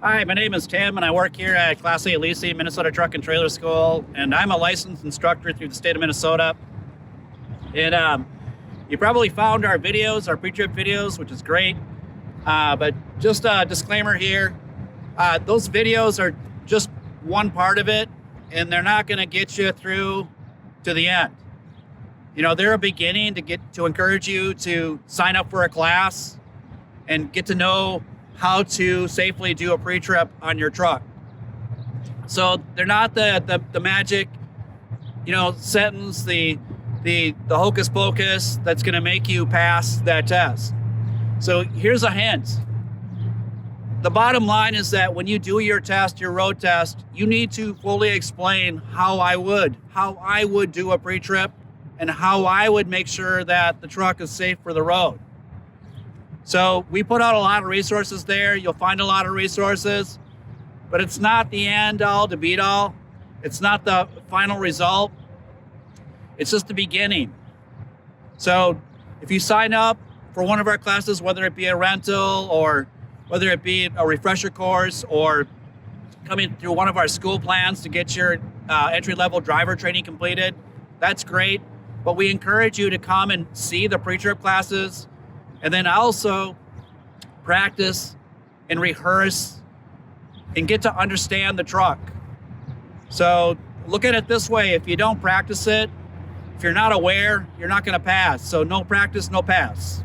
Hi, my name is Tim, and I work here at Class A Leasing, Minnesota Truck and Trailer School, and I'm a licensed instructor through the state of Minnesota. And you probably found our videos, our pre-trip videos, which is great. But just a disclaimer here, those videos are just one part of it, and they're not going to get you through to the end. You know, they're a beginning to encourage you to sign up for a class and get to know how to safely do a pre-trip on your truck. So they're not the magic, sentence, the hocus pocus that's going to make you pass that test. So here's a hint. The bottom line is that when you do your test, your road test, you need to fully explain how I would do a pre-trip and how I would make sure that the truck is safe for the road. So we put out a lot of resources there. You'll find a lot of resources, but it's not the end all to beat all. It's not the final result. It's just the beginning. So if you sign up for one of our classes, whether it be a rental or whether it be a refresher course or coming through one of our school plans to get your entry-level driver training completed, that's great. But we encourage you to come and see the pre-trip classes, and then also practice and rehearse and get to understand the truck. So look at it this way. If you don't practice it, if you're not aware, you're not going to pass. So no practice, no pass.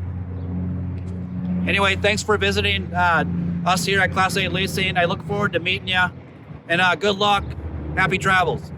Anyway, thanks for visiting us here at Class A Leasing. I look forward to meeting you. And good luck. Happy travels.